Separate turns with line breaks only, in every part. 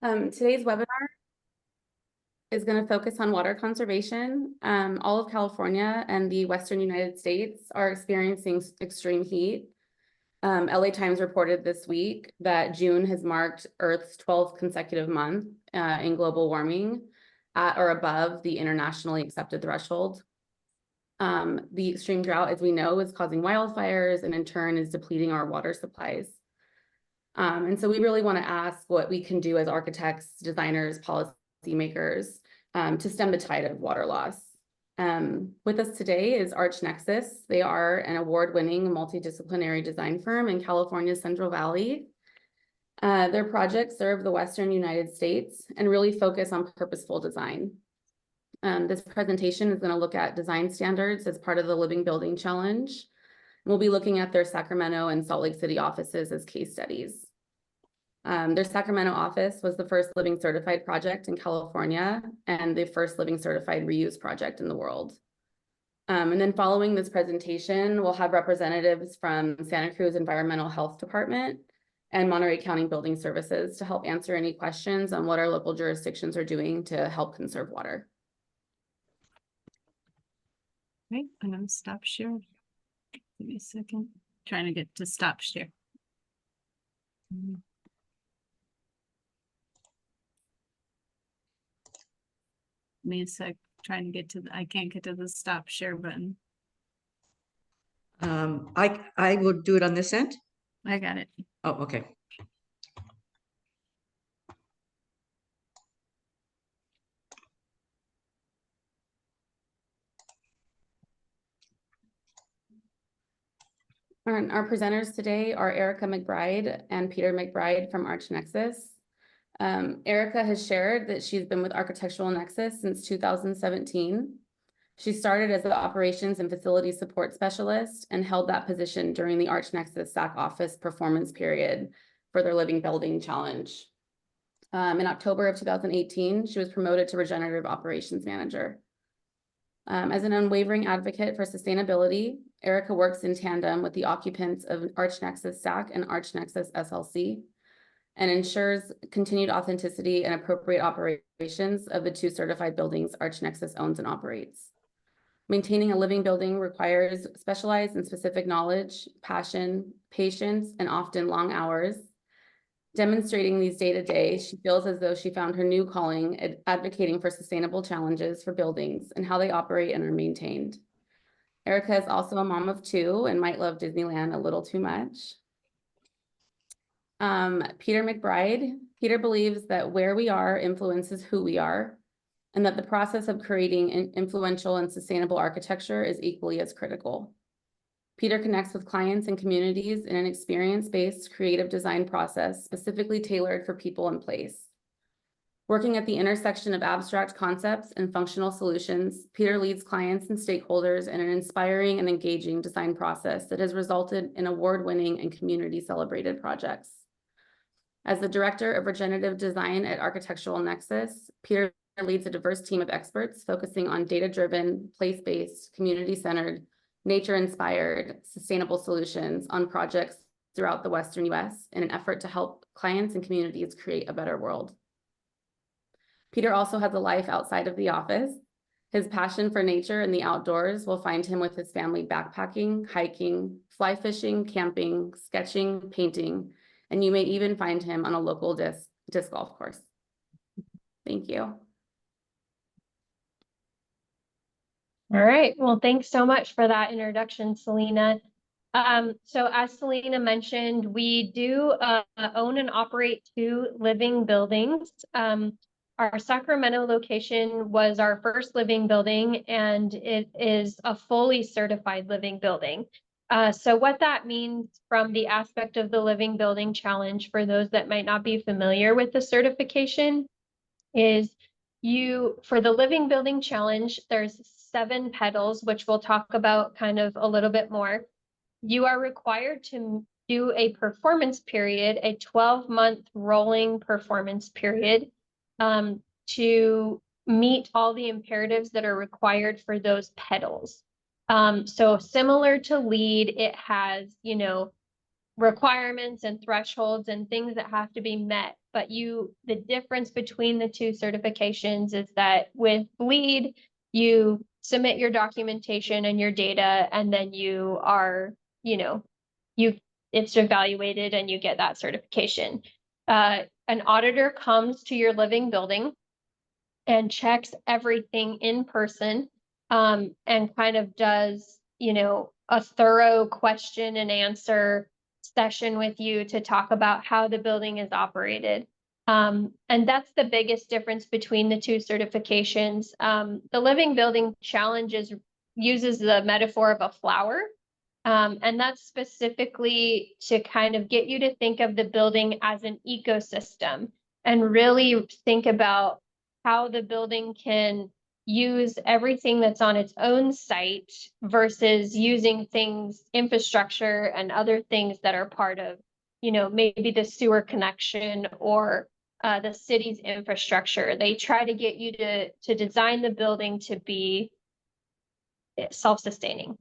Today's webinar is going to focus on water conservation. All of California and the Western United States are experiencing extreme heat. LA Times reported this week that June has marked Earth's 12th consecutive month in global warming at or above the internationally accepted threshold. The extreme drought, as we know, is causing wildfires and in turn is depleting our water supplies. And so we really want to ask what we can do as architects, designers, policymakers to stem the tide of water loss. With us today is Nexus. They are an award-winning multidisciplinary design firm in California's Central Valley. Their projects serve the Western United States and really focus on purposeful design. This presentation is going to look at design standards as part of the Living Building Challenge. We'll be looking at their Sacramento and Salt Lake City offices as case studies. Their Sacramento office was the first living certified project in California and the first living certified reuse project in the world. And then following this presentation, we'll have representatives from Santa Cruz Environmental Health Department and Monterey County Building Services to help answer any questions on what our local jurisdictions are doing to help conserve water.
Okay, I'm going to stop share. Give me a second. Trying to get to stop share. Give me a sec. Trying to get to the, I can't get to the stop share button.
I will do it on this end.
I got it.
Oh, okay.
Our presenters today are Erica McBride and Peter McBride from Nexus. Erica has shared that she's been with Architectural Nexus since 2017. She started as the Operations and Facility Support Specialist and held that position during the Nexus SAC office performance period for their Living Building Challenge. In October of 2018, she was promoted to Regenerative Operations Manager. As an unwavering advocate for sustainability, Erica works in tandem with the occupants of Nexus SAC and Nexus SLC and ensures continued authenticity and appropriate operations of the two certified buildings Nexus owns and operates. Maintaining a living building requires specialized and specific knowledge, passion, patience, and often long hours. Demonstrating these day to day, she feels as though she found her new calling at advocating for sustainable challenges for buildings and how they operate and are maintained. Erica is also a mom of two and might love Disneyland a little too much. Peter McBride. Peter believes that where we are influences who we are, and that the process of creating influential and sustainable architecture is equally as critical. Peter connects with clients and communities in an experience-based creative design process specifically tailored for people and place. Working at the intersection of abstract concepts and functional solutions, Peter leads clients and stakeholders in an inspiring and engaging design process that has resulted in award-winning and community-celebrated projects. As the Director of Regenerative Design at Architectural Nexus, Peter leads a diverse team of experts focusing on data-driven, place-based, community-centered, nature-inspired, sustainable solutions on projects throughout the Western US in an effort to help clients and communities create a better world. Peter also has a life outside of the office. His passion for nature and the outdoors will find him with his family backpacking, hiking, fly fishing, camping, sketching, painting, and you may even find him on a local disc golf course. Thank you.
All right, well, thanks so much for that introduction, Selena. So as Selena mentioned, we do own and operate two living buildings. Our Sacramento location was our first living building, and it is a fully certified living building. So what that means from the aspect of the Living Building Challenge, for those that might not be familiar with the certification, is for the Living Building Challenge, there's 7 petals, which we'll talk about kind of a little bit more. You are required to do a performance period, a 12-month rolling performance period, to meet all the imperatives that are required for those petals. So similar to LEED, it has, requirements and thresholds and things that have to be met but the difference between the two certifications is that with LEED, you submit your documentation and your data, and then you are, it's evaluated and you get that certification. An auditor comes to your living building and checks everything in person, and kind of does, a thorough question and answer session with you to talk about how the building is operated. And that's the biggest difference between the two certifications. The Living Building Challenge uses the metaphor of a flower. And that's specifically to kind of get you to think of the building as an ecosystem and really think about how the building can use everything that's on its own site versus using infrastructure and other things that are part of, maybe the sewer connection or the city's infrastructure. They try to get you to design the building to be self-sustaining.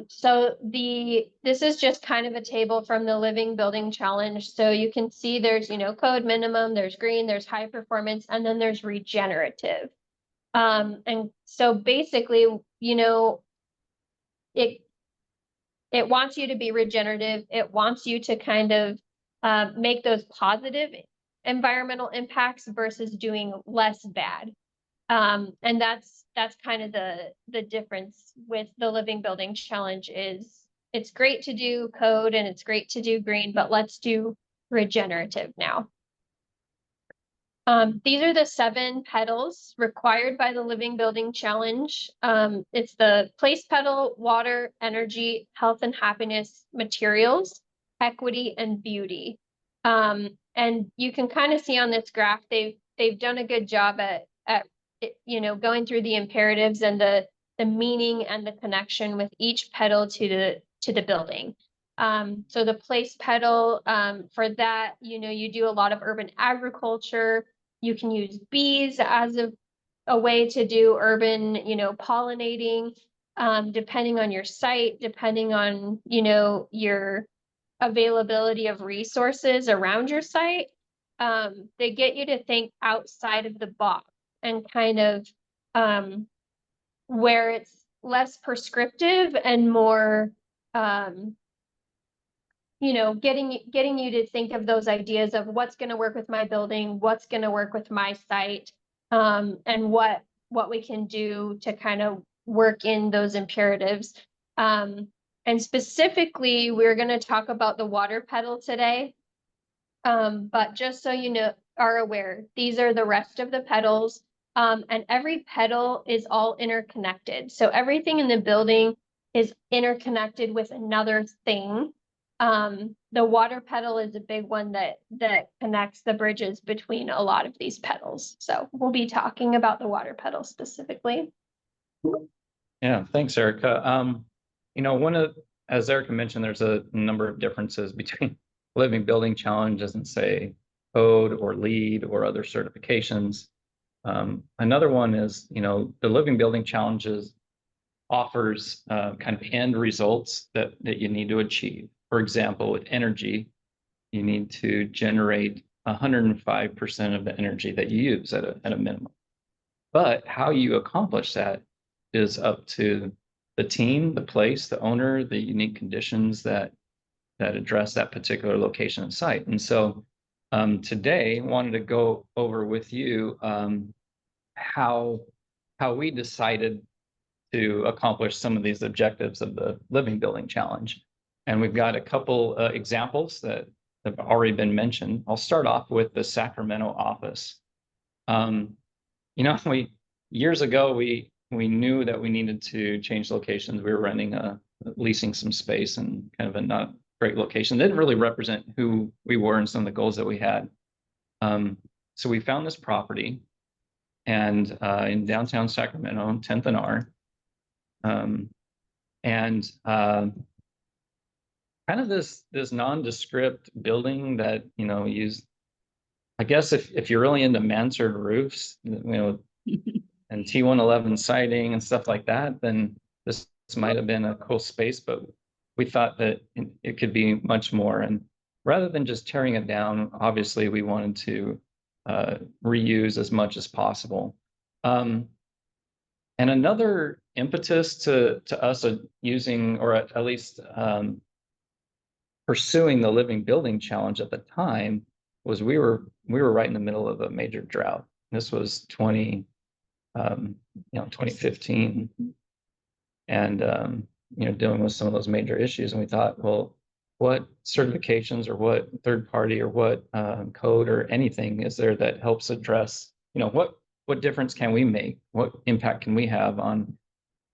So this is just kind of a table from the Living Building Challenge. So you can see there's, code minimum, there's green, there's high performance, and then there's regenerative. And so basically, it wants you to be regenerative. It wants you to kind of make those positive environmental impacts versus doing less bad. And that's kind of the difference with the Living Building Challenge is it's great to do code and it's great to do green, but let's do regenerative now. These are the 7 petals required by the Living Building Challenge. It's the place petal, water, energy, health and happiness, materials, equity, and beauty. And you can kind of see on this graph, they've done a good job at going through the imperatives and the meaning and the connection with each petal to the building. So the place petal, for that, you do a lot of urban agriculture. You can use bees as a way to do urban, pollinating, depending on your site, depending on, your availability of resources around your site. They get you to think outside of the box and kind of where it's less prescriptive and more getting you to think of those ideas of what's going to work with my building, what's going to work with my site, and what we can do to kind of work in those imperatives. And specifically, we're going to talk about the water petal today. But just so are aware, these are the rest of the petals, and every petal is all interconnected. So everything in the building is interconnected with another thing. The water petal is a big one that connects the bridges between a lot of these petals. So we'll be talking about the water petal specifically.
Yeah, thanks, Erica. As Erica mentioned, there's a number of differences between Living Building Challenges and say code or LEED or other certifications. Another one is, the Living Building Challenges offers kind of end results that you need to achieve. For example, with energy, you need to generate 105% of the energy that you use at a minimum. But how you accomplish that is up to the team, the place, the owner, the unique conditions that address that particular location and site. And so today, I wanted to go over with you how we decided to accomplish some of these objectives of the Living Building Challenge. And we've got a couple examples that have already been mentioned. I'll start off with the Sacramento office. Years ago, we knew that we needed to change locations. We were leasing some space in kind of a not great location. It didn't really represent who we were and some of the goals that we had. So we found this property and in downtown Sacramento, 10th and R. Kind of this nondescript building that, used, I guess if you're really into mansard roofs, and T111 siding and stuff like that, then this might have been a cool space, but we thought that it could be much more. And rather than just tearing it down, obviously we wanted to reuse as much as possible. And another impetus to us using, or at least pursuing the Living Building Challenge at the time, was we were right in the middle of a major drought. This was 2015, and dealing with some of those major issues. And we thought, well, what certifications or what third party or what code or anything is there that helps address, what difference can we make? What impact can we have on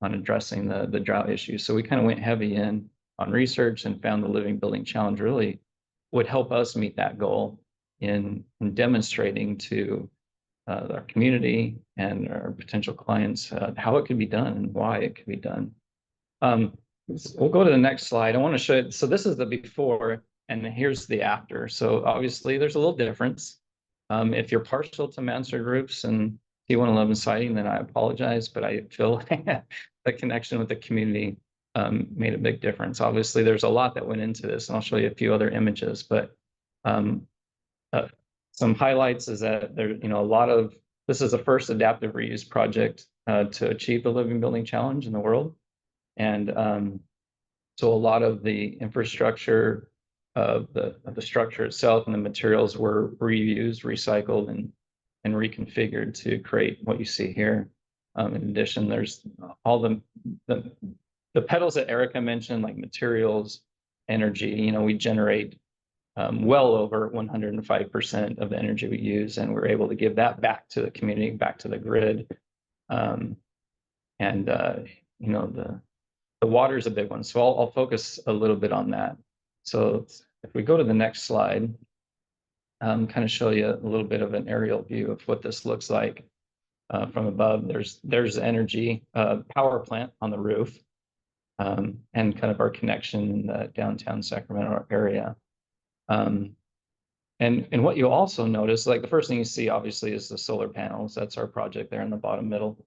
addressing the drought issue? So we kind of went heavy in on research and found the Living Building Challenge really would help us meet that goal in demonstrating to our community and our potential clients how it could be done and why it could be done. We'll go to the next slide. I want to show you. So this is the before, and here's the after. So obviously there's a little difference. If you're partial to mansard roofs and T111 siding, then I apologize, but I feel the connection with the community made a big difference. Obviously, there's a lot that went into this, and I'll show you a few other images. But some highlights is that there, this is the first adaptive reuse project to achieve the Living Building Challenge in the world. And so a lot of the infrastructure of the structure itself and the materials were reused, recycled, and reconfigured to create what you see here. In addition, there's all the pedals that Erica mentioned, like materials, energy. We generate well over 105% of the energy we use, and we're able to give that back to the community, back to the grid. The water is a big one, so I'll focus a little bit on that. So if we go to the next slide, kind of show you a little bit of an aerial view of what this looks like from above. There's energy power plant on the roof, and kind of our connection in the downtown Sacramento area. And what you'll also notice, like the first thing you see obviously is the solar panels. That's our project there in the bottom middle.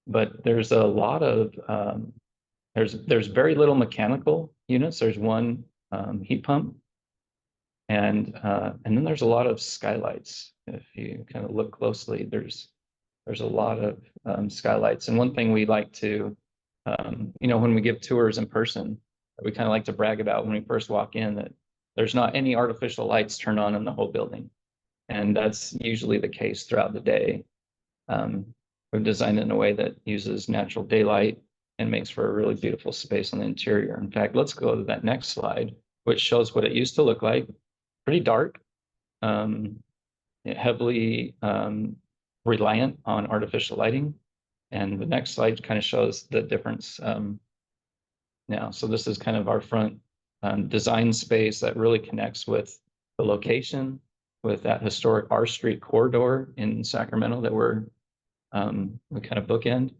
But there's a lot of there's very little mechanical units. There's one heat pump, and then there's a lot of skylights. If you kind of look closely, there's a lot of skylights. And one thing we like to, when we give tours in person, we kind of like to brag about when we first walk in that there's not any artificial lights turned on in the whole building, and that's usually the case throughout the day. We've designed it in a way that uses natural daylight and makes for a really beautiful space on the interior. In fact, let's go to that next slide, which shows what it used to look like. Pretty dark, heavily reliant on artificial lighting. And the next slide kind of shows the difference now. So this is kind of our front design space that really connects with the location, with that historic R Street corridor in Sacramento that we kind of bookend,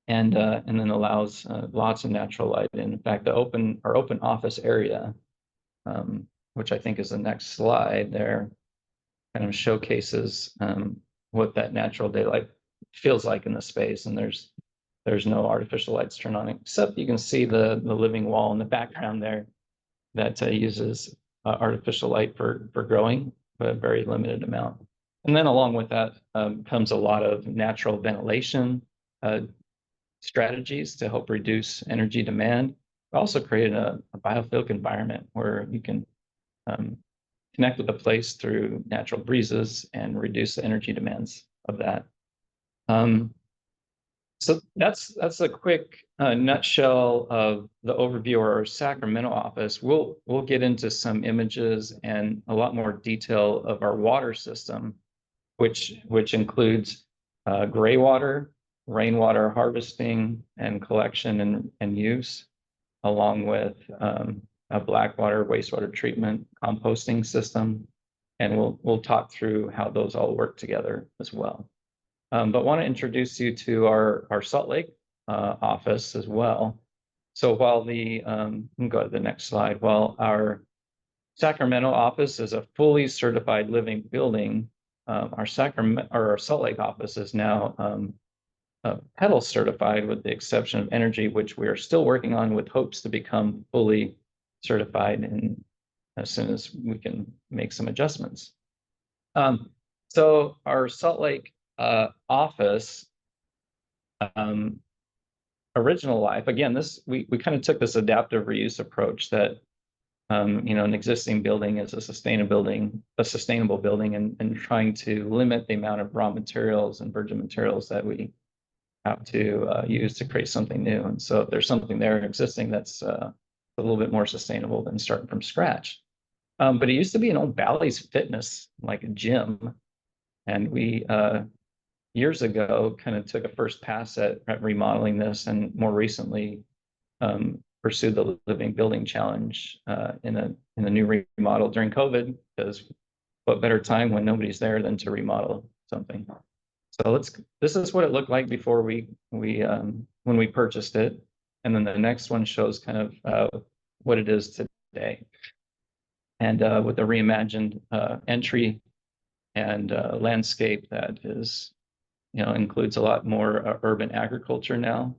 and then allows lots of natural light. And in fact, our open office area, which I think is the next slide there, kind of showcases what that natural daylight feels like in the space. And there's no artificial lights turned on, except you can see the living wall in the background there that uses artificial light for growing, but a very limited amount. And then along with that comes a lot of natural ventilation strategies to help reduce energy demand. We also created a biophilic environment where you can connect with the place through natural breezes and reduce the energy demands of that. So that's a quick nutshell of the overview of our Sacramento office. We'll get into some images and a lot more detail of our water system, which includes gray water, rainwater harvesting and collection and use, along with a black water wastewater treatment composting system. And we'll talk through how those all work together as well. But want to introduce you to our Salt Lake office as well. So while we can go to the next slide. While our Sacramento office is a fully certified living building, our Salt Lake office is now pedal certified, with the exception of energy, which we are still working on with hopes to become fully certified and as soon as we can make some adjustments. So our Salt Lake office, original life, again, we kind of took this adaptive reuse approach that an existing building is a sustainable building, and trying to limit the amount of raw materials and virgin materials that we have to use to create something new. And so if there's something there existing that's a little bit more sustainable than starting from scratch. But it used to be an old Bally's Fitness, like a gym. And we, years ago, kind of took a first pass at remodeling this, and more recently pursued the Living Building Challenge in a new remodel during COVID, because what better time when nobody's there than to remodel something. So this is what it looked like before when we purchased it. And then the next one shows kind of what it is today. And with a reimagined entry and landscape that is, includes a lot more urban agriculture now,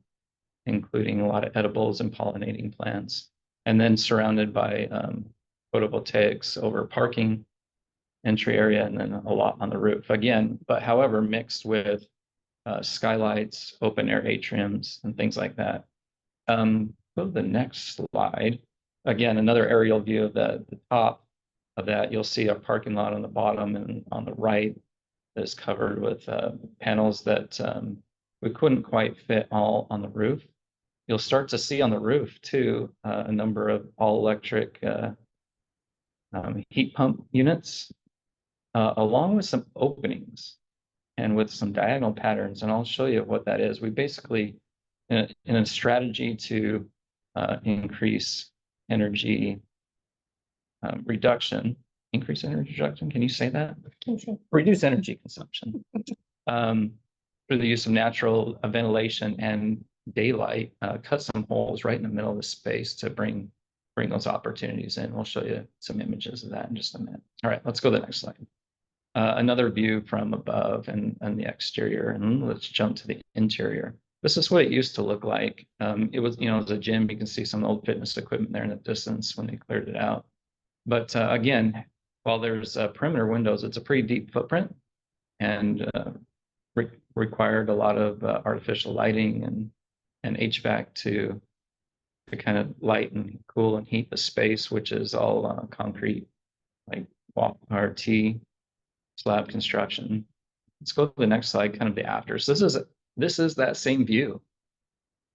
including a lot of edibles and pollinating plants, and then surrounded by photovoltaics over parking, entry area, and then a lot on the roof again, but however, mixed with skylights, open air atriums, and things like that. Go to the next slide. Again, another aerial view of the top of that. You'll see a parking lot on the bottom, and on the right is covered with panels that we couldn't quite fit all on the roof. You'll start to see on the roof too a number of all electric heat pump units, along with some openings and with some diagonal patterns. And I'll show you what that is. We basically, in a strategy to increase energy reduction, can you say that? Reduce energy consumption through the use of natural ventilation and daylight, cut some holes right in the middle of the space to bring those opportunities in. We'll show you some images of that in just a minute. All right, let's go to the next slide. Another view from above and the exterior, and let's jump to the interior. This is what it used to look like. It was, it was a gym. You can see some old fitness equipment there in the distance when they cleared it out. But again, while there's perimeter windows, it's a pretty deep footprint, and required a lot of artificial lighting and HVAC to kind of light and cool and heat the space, which is all concrete, like RT slab construction. Let's go to the next slide, kind of the after. So this is that same view,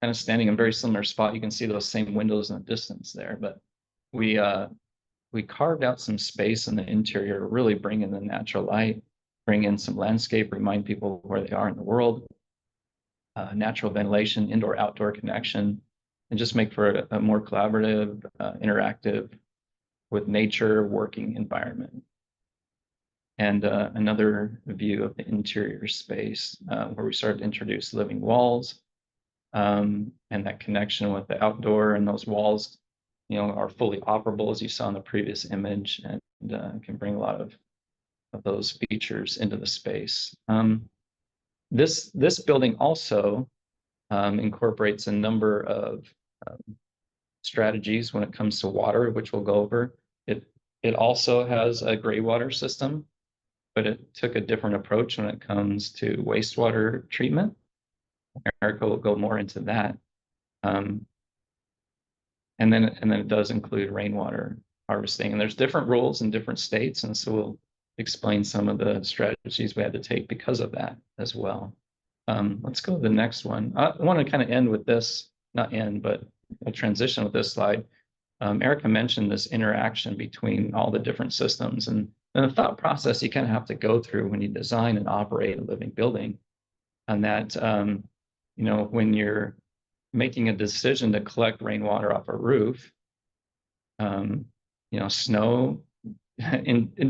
kind of standing in a very similar spot. You can see those same windows in the distance there, but we carved out some space in the interior to really bring in the natural light, bring in some landscape, remind people where they are in the world, natural ventilation, indoor-outdoor connection, and just make for a more collaborative, interactive, with nature working environment. And another view of the interior space where we started to introduce living walls, and that connection with the outdoor, and those walls, are fully operable, as you saw in the previous image, and can bring a lot of those features into the space. This building also incorporates a number of strategies when it comes to water, which we'll go over. It also has a gray water system, but it took a different approach when it comes to wastewater treatment. Erica will go more into that. And then it does include rainwater harvesting, and there's different rules in different states, and so we'll explain some of the strategies we had to take because of that as well. Let's go to the next one. I want to kind of end with this, not end, but we'll transition with this slide. Erica mentioned this interaction between all the different systems, and the thought process you kind of have to go through when you design and operate a living building, and that when you're making a decision to collect rainwater off a roof, snow,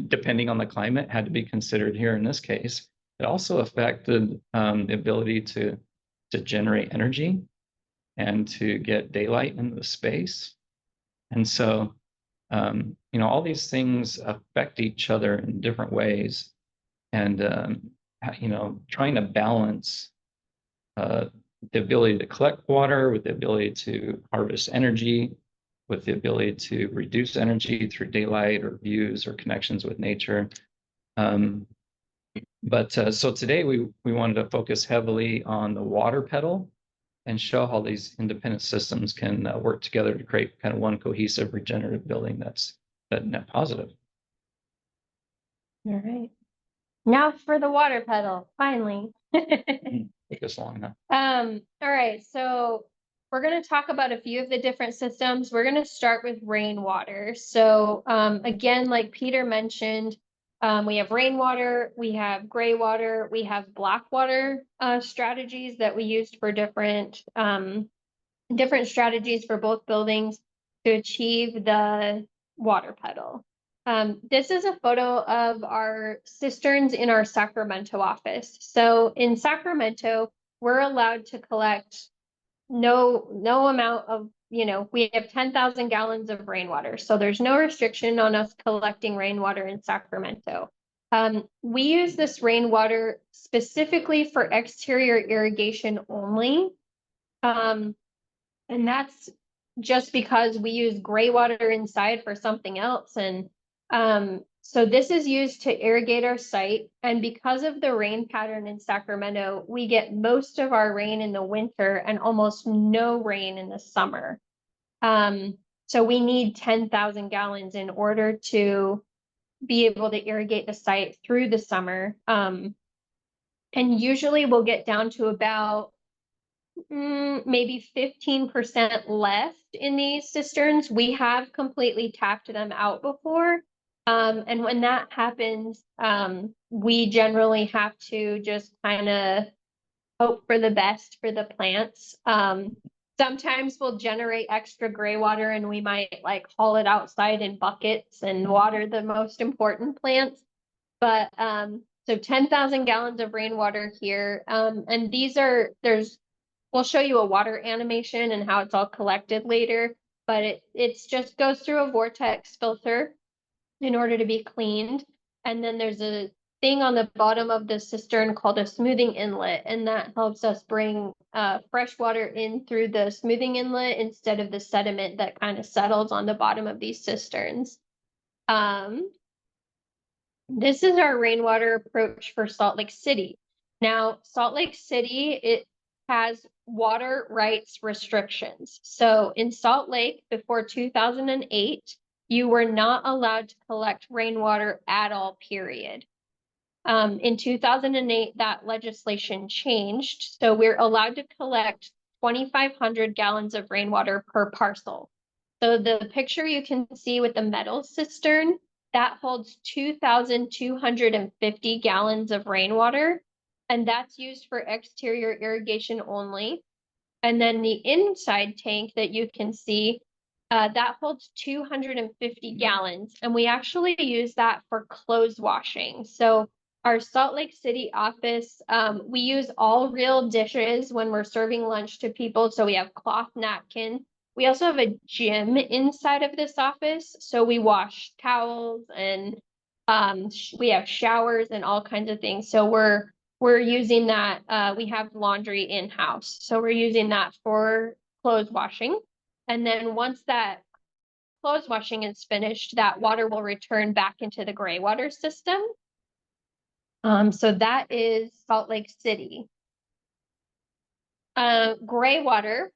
depending on the climate, had to be considered here in this case. It also affected the ability to generate energy and to get daylight into the space. And so, all these things affect each other in different ways, and trying to balance the ability to collect water with the ability to harvest energy with the ability to reduce energy through daylight or views or connections with nature. So today we wanted to focus heavily on the water pedal and show how these independent systems can work together to create kind of one cohesive regenerative building that's net positive.
All right. Now for the water pedal, finally.
Took us long enough.
All right, so we're going to talk about a few of the different systems. We're going to start with rainwater. So again, like Peter mentioned, we have rainwater, we have gray water, we have black water strategies that we used for different strategies for both buildings to achieve the water pedal. This is a photo of our cisterns in our Sacramento office. So in Sacramento, we're allowed to collect no amount of, we have 10,000 gallons of rainwater. So there's no restriction on us collecting rainwater in Sacramento. We use this rainwater specifically for exterior irrigation only. And that's just because we use gray water inside for something else. And so this is used to irrigate our site. And because of the rain pattern in Sacramento, we get most of our rain in the winter and almost no rain in the summer. So we need 10,000 gallons in order to be able to irrigate the site through the summer. And usually we'll get down to about maybe 15% left in these cisterns. We have completely tapped them out before. And when that happens, we generally have to just kind of hope for the best for the plants. Sometimes we'll generate extra gray water and we might like haul it outside in buckets and water the most important plants. But so 10,000 gallons of rainwater here. And we'll show you a water animation and how it's all collected later, but it's just goes through a vortex filter in order to be cleaned. And then there's a thing on the bottom of the cistern called a smoothing inlet, and that helps us bring fresh water in through the smoothing inlet instead of the sediment that kind of settles on the bottom of these cisterns. This is our rainwater approach for Salt Lake City. Now, Salt Lake City, it has water rights restrictions. So in Salt Lake, before 2008, you were not allowed to collect rainwater at all, period. In 2008, that legislation changed. So we're allowed to collect 2,500 gallons of rainwater per parcel. So the picture you can see with the metal cistern, that holds 2,250 gallons of rainwater, and that's used for exterior irrigation only. And then the inside tank that you can see, that holds 250 gallons, and we actually use that for clothes washing. So our Salt Lake City office, we use all real dishes when we're serving lunch to people. So we have cloth napkin. We also have a gym inside of this office. So we wash towels and we have showers and all kinds of things. So we're using that. We have laundry in-house. So we're using that for clothes washing. And then once that clothes washing is finished, that water will return back into the gray water system. So that is Salt Lake City. Gray water.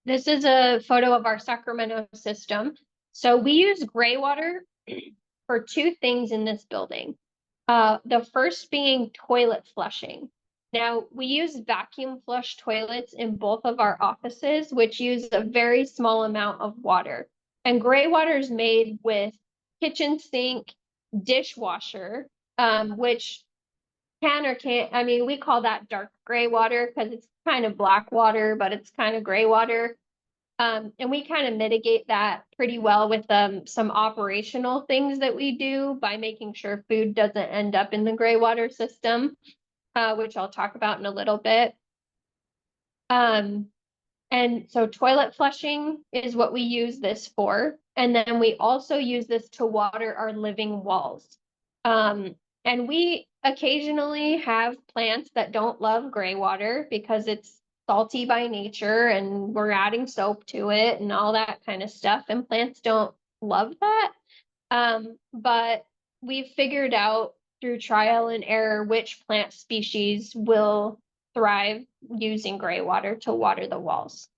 This is a photo of our Sacramento system. So we use gray water for two things in this building. The first being toilet flushing. Now, we use vacuum flush toilets in both of our offices, which use a very small amount of water. And gray water is made with kitchen sink, dishwasher, which can or can't, I mean, we call that dark gray water because it's kind of black water, but it's kind of gray water. And we kind of mitigate that pretty well with some operational things that we do by making sure food doesn't end up in the gray water system, which I'll talk about in a little bit. And so toilet flushing is what we use this for. And then we also use this to water our living walls. And we occasionally have plants that don't love gray water because it's salty by nature and we're adding soap to it and all that kind of stuff. And plants don't love that. But we've figured out through trial and error which plant species will thrive using gray water to water the walls.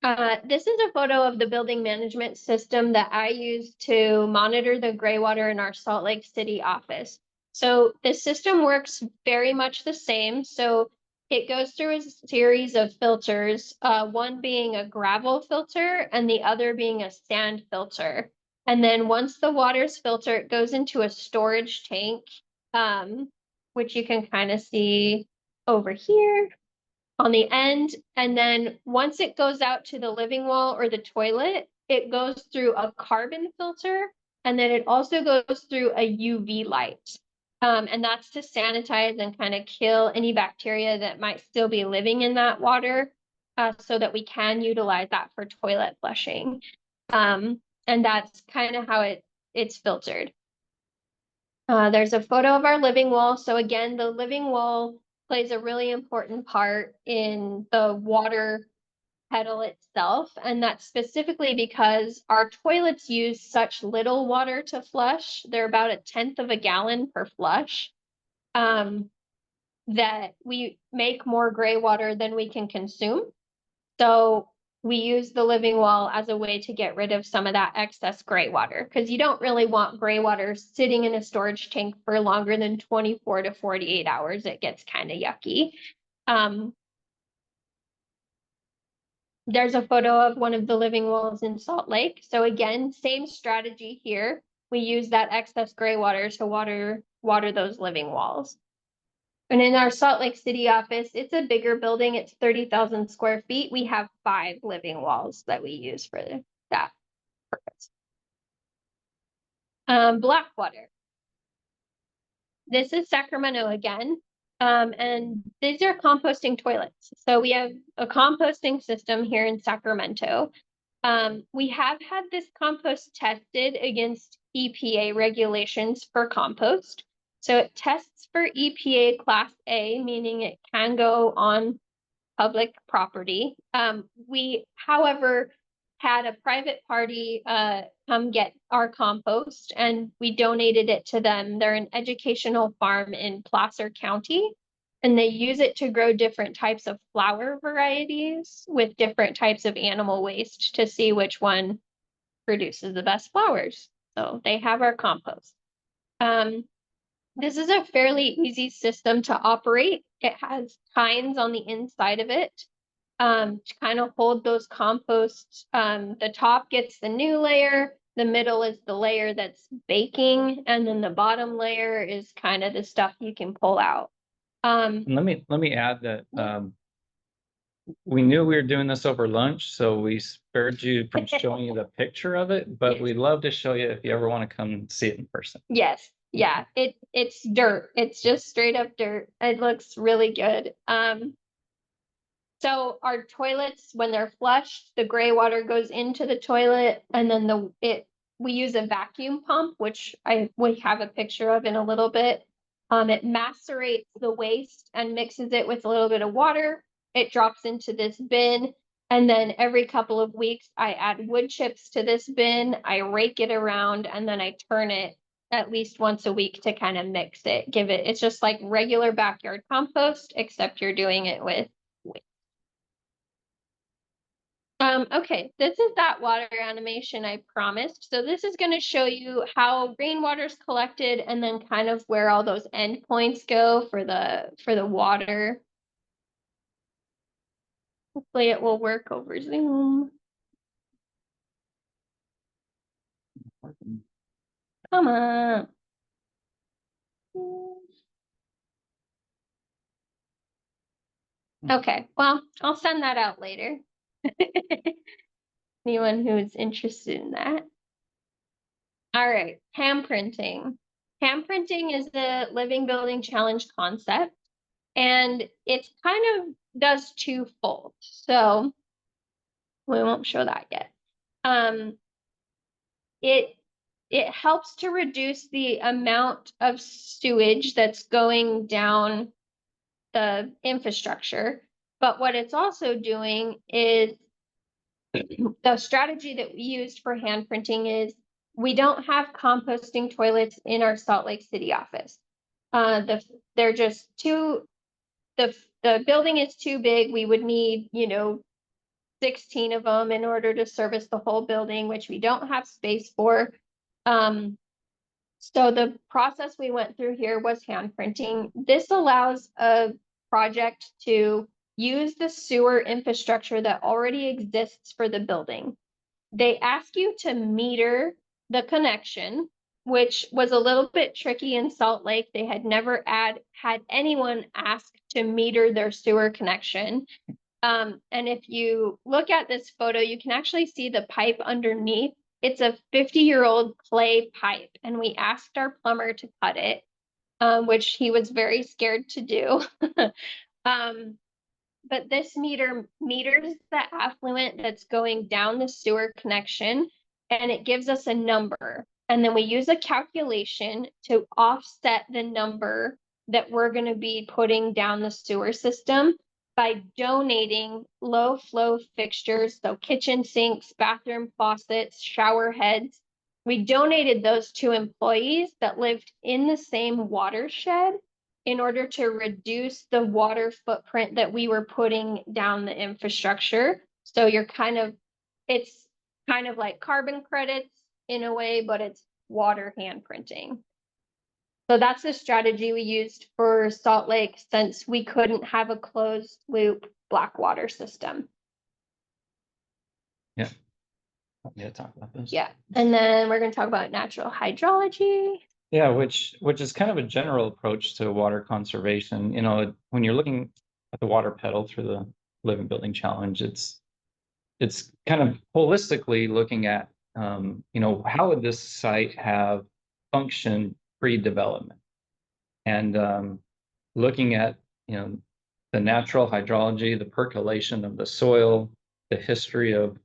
This is a photo of the building management system that I use to monitor the gray water in our Salt Lake City office. So this system works very much the same. So it goes through a series of filters, one being a gravel filter and the other being a sand filter. And then once the water's filtered, it goes into a storage tank, which you can kind of see over here on the end. And then once it goes out to the living wall or the toilet, it goes through a carbon filter. And then it also goes through a UV light. And that's to sanitize and kind of kill any bacteria that might still be living in that water, so that we can utilize that for toilet flushing. And that's kind of how it's filtered. There's a photo of our living wall. So again, the living wall plays a really important part in the water pedal itself. And that's specifically because our toilets use such little water to flush. They're about 1/10 of a gallon per flush. That we make more gray water than we can consume. So we use the living wall as a way to get rid of some of that excess gray water, because you don't really want gray water sitting in a storage tank for longer than 24 to 48 hours. It gets kind of yucky. There's a photo of one of the living walls in Salt Lake. So again, same strategy here. We use that excess gray water to water those living walls. And in our Salt Lake City office, it's a bigger building. It's 30,000 square feet. We have 5 living walls that we use for that purpose. Black water. This is Sacramento again. And these are composting toilets. So we have a composting system here in Sacramento. We have had this compost tested against EPA regulations for compost. So it tests for EPA Class A, meaning it can go on public property. We, however, had a private party come get our compost and we donated it to them. They're an educational farm in Placer County, and they use it to grow different types of flower varieties with different types of animal waste to see which one produces the best flowers. So they have our compost. This is a fairly easy system to operate. It has tines on the inside of it to kind of hold those composts. The top gets the new layer, the middle is the layer that's baking, and then the bottom layer is kind of the stuff you can pull out.
Let me add that we knew we were doing this over lunch, so we spared you from showing you the picture of it, but we'd love to show you if you ever want to come see it in person.
Yes, yeah, it's dirt. It's just straight up dirt. It looks really good. So our toilets, when they're flushed, the gray water goes into the toilet, and then we use a vacuum pump, which we have a picture of in a little bit. It macerates the waste and mixes it with a little bit of water. It drops into this bin, and then every couple of weeks I add wood chips to this bin. I rake it around, and then I turn it at least once a week to kind of mix it. It's just like regular backyard compost, except you're doing it with waste. Okay, this is that water animation I promised. So this is going to show you how rainwater's collected and then kind of where all those endpoints go for the water. Hopefully it will work over Zoom. Come on. Okay, well, I'll send that out later. Anyone who's interested in that. All right, hand printing. Hand printing is the Living Building Challenge concept, and it kind of does twofold. So we won't show that yet. It helps to reduce the amount of sewage that's going down the infrastructure. But what it's also doing is the strategy that we used for hand printing is we don't have composting toilets in our Salt Lake City office. They're just too, the building is too big. We would need, 16 of them in order to service the whole building, which we don't have space for. So the process we went through here was hand printing. This allows a project to use the sewer infrastructure that already exists for the building. They ask you to meter the connection, which was a little bit tricky in Salt Lake. They had never had anyone ask to meter their sewer connection. And if you look at this photo, you can actually see the pipe underneath. It's a 50-year-old clay pipe, and we asked our plumber to cut it, which he was very scared to do. But this meters the affluent that's going down the sewer connection, and it gives us a number. And then we use a calculation to offset the number that we're going to be putting down the sewer system by donating low flow fixtures, so kitchen sinks, bathroom faucets, shower heads. We donated those to employees that lived in the same watershed in order to reduce the water footprint that we were putting down the infrastructure. So it's kind of like carbon credits in a way, but it's water hand printing. So that's the strategy we used for Salt Lake since we couldn't have a closed loop black water system.
Yeah. Yeah, talk about this.
Yeah, and then we're going to talk about natural hydrology.
Yeah, which is kind of a general approach to water conservation. When you're looking at the water pedal through the Living Building Challenge, it's kind of holistically looking at how would this site have functioned pre-development, and looking at the natural hydrology, the percolation of the soil, the history of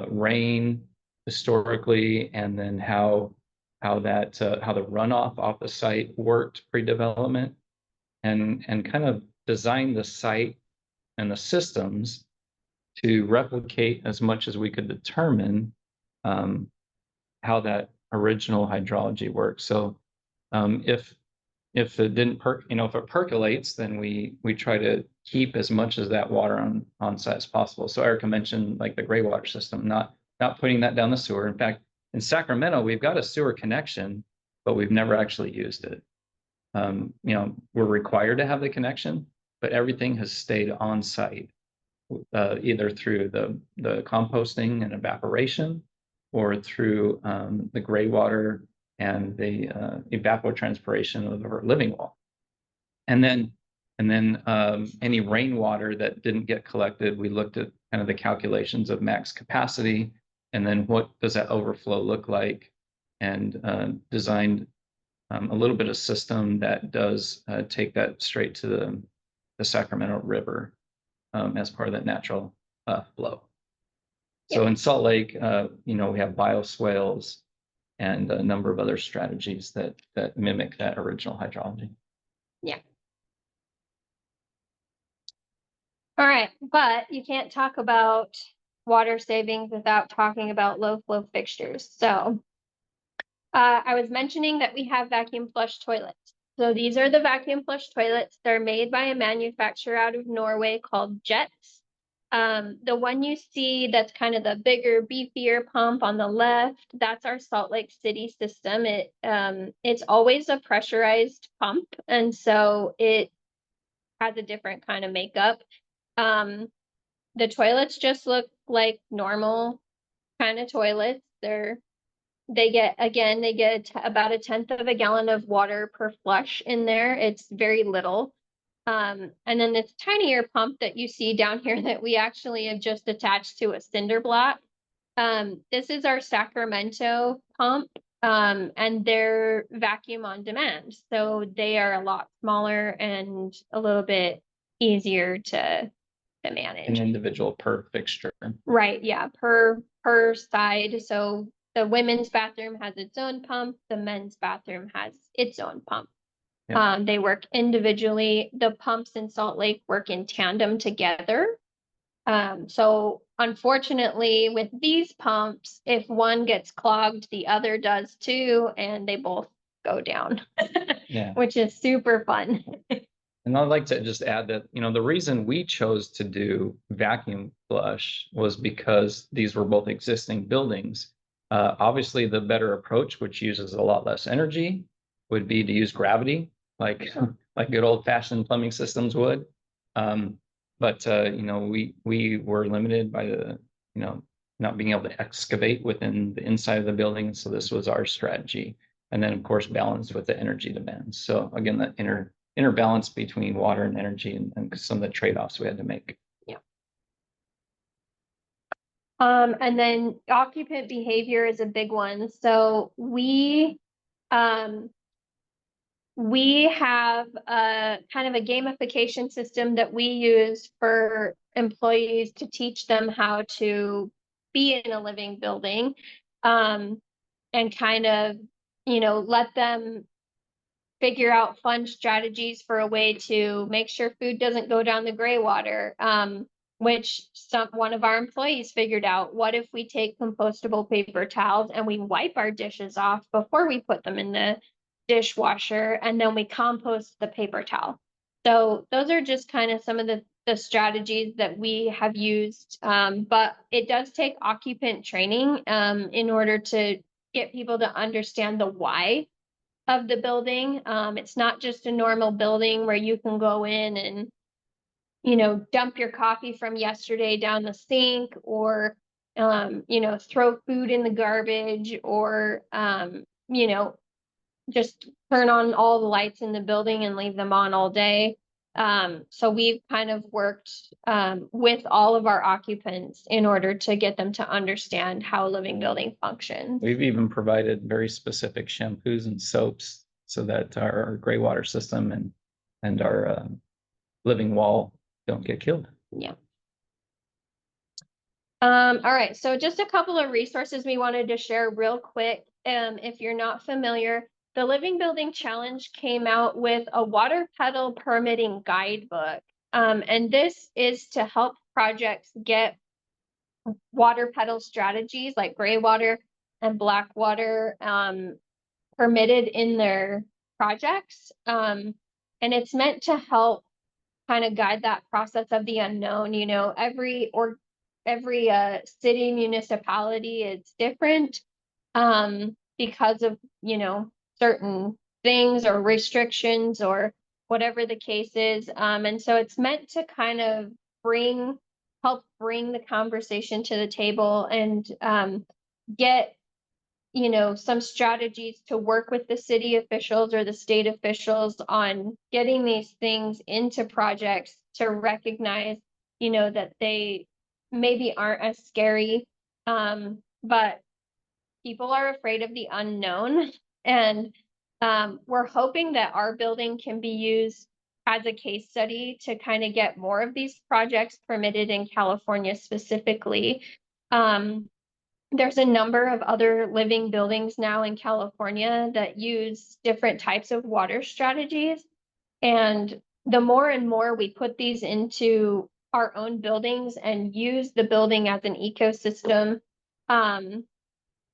rain historically, and then how the runoff off the site worked pre-development, and kind of design the site and the systems to replicate as much as we could determine how that original hydrology works. So if it didn't if it percolates, then we try to keep as much of that water on site as possible. So Erica mentioned like the gray water system, not putting that down the sewer. In fact, in Sacramento, we've got a sewer connection, but we've never actually used it. We're required to have the connection, but everything has stayed on site, either through the composting and evaporation, or through the gray water and the evapotranspiration of our living wall. And then any rainwater that didn't get collected, we looked at kind of the calculations of max capacity, and then what does that overflow look like, and designed a little bit of system that does take that straight to the Sacramento River as part of that natural flow. So in Salt Lake, we have bioswales and a number of other strategies that mimic that original hydrology.
Yeah. All right, but you can't talk about water savings without talking about low flow fixtures. So I was mentioning that we have vacuum flush toilets. So these are the vacuum flush toilets. They're made by a manufacturer out of Norway called Jets. The one you see that's kind of the bigger, beefier pump on the left, that's our Salt Lake City system. It's always a pressurized pump, and so it has a different kind of makeup. The toilets just look like normal kind of toilets. They get about 1/10 of a gallon of water per flush in there. It's very little. And then this tinier pump that you see down here that we actually have just attached to a cinder block. This is our Sacramento pump, and they're vacuum on demand. So they are a lot smaller and a little bit easier to manage.
An individual per fixture.
Right, yeah, per side. So the women's bathroom has its own pump, the men's bathroom has its own pump.
Yeah.
They work individually. The pumps in Salt Lake work in tandem together. So unfortunately, with these pumps, if one gets clogged, the other does too, and they both go down,
Yeah.
which is super fun.
And I'd like to just add that, the reason we chose to do vacuum flush was because these were both existing buildings. Obviously, the better approach, which uses a lot less energy, would be to use gravity, like good old-fashioned plumbing systems would. But we were limited by the not being able to excavate within the inside of the building, so this was our strategy. And then, of course, balanced with the energy demands. So again, the inner balance between water and energy and some of the trade-offs we had to make.
And then occupant behavior is a big one. So we have a kind of a gamification system that we use for employees to teach them how to be in a living building, and kind of, let them figure out fun strategies for a way to make sure food doesn't go down the gray water. Which one of our employees figured out. What if we take compostable paper towels and we wipe our dishes off before we put them in the dishwasher, and then we compost the paper towel? So those are just kind of some of the strategies that we have used. But it does take occupant training in order to get people to understand the why of the building. It's not just a normal building where you can go in and dump your coffee from yesterday down the sink, or throw food in the garbage, or just turn on all the lights in the building and leave them on all day. So we've kind of worked with all of our occupants in order to get them to understand how a living building functions.
We've even provided very specific shampoos and soaps so that our gray water system and our living wall don't get killed.
Yeah. All right, so just a couple of resources we wanted to share real quick. If you're not familiar, the Living Building Challenge came out with a water pedal permitting guidebook. And this is to help projects get water pedal strategies like gray water and black water permitted in their projects. And it's meant to help kind of guide that process of the unknown. Every city municipality is different because of certain things or restrictions or whatever the case is. And so it's meant to kind of help bring the conversation to the table and get some strategies to work with the city officials or the state officials on getting these things into projects, to recognize, that they maybe aren't as scary. But people are afraid of the unknown. And we're hoping that our building can be used as a case study to kind of get more of these projects permitted in California specifically. There's a number of other living buildings now in California that use different types of water strategies. And the more and more we put these into our own buildings and use the building as an ecosystem,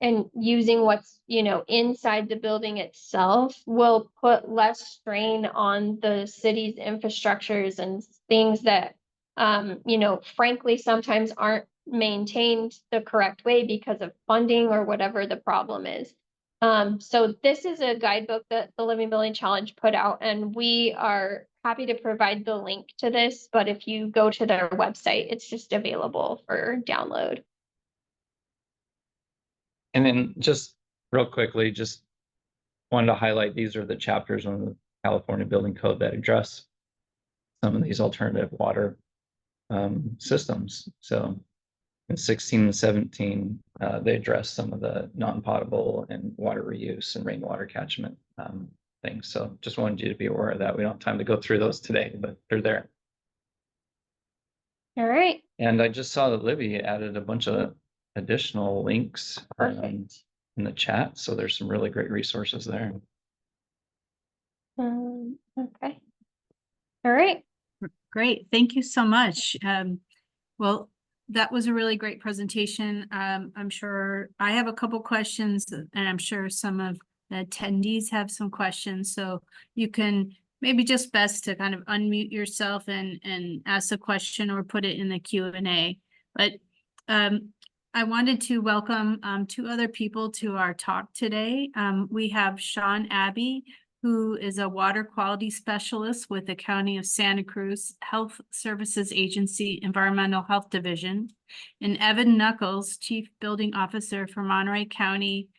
and using what's, inside the building itself, will put less strain on the city's infrastructures and things that, frankly, sometimes aren't maintained the correct way because of funding or whatever the problem is. So this is a guidebook that the Living Building Challenge put out, and we are happy to provide the link to this, but if you go to their website, it's just available for download.
And then just real quickly, just wanted to highlight, these are the chapters on the California Building Code that address some of these alternative water systems. So in 16 and 17, they address some of the non-potable and water reuse and rainwater catchment things. So just wanted you to be aware of that. We don't have time to go through those today, but they're there.
All right.
And I just saw that Libby added a bunch of additional links
Perfect.
in the chat. So there's some really great resources there.
Okay. All right.
Great, thank you so much. Well, that was a really great presentation. I'm sure I have a couple questions, and I'm sure some of the attendees have some questions. So you can maybe just best to kind of unmute yourself and ask a question or put it in the Q&A. But I wanted to welcome two other people to our talk today. We have Sean Abbey, who is a water quality specialist with the County of Santa Cruz Health Services Agency Environmental Health Division, and Evan Knuckles, Chief Building Officer for Monterey County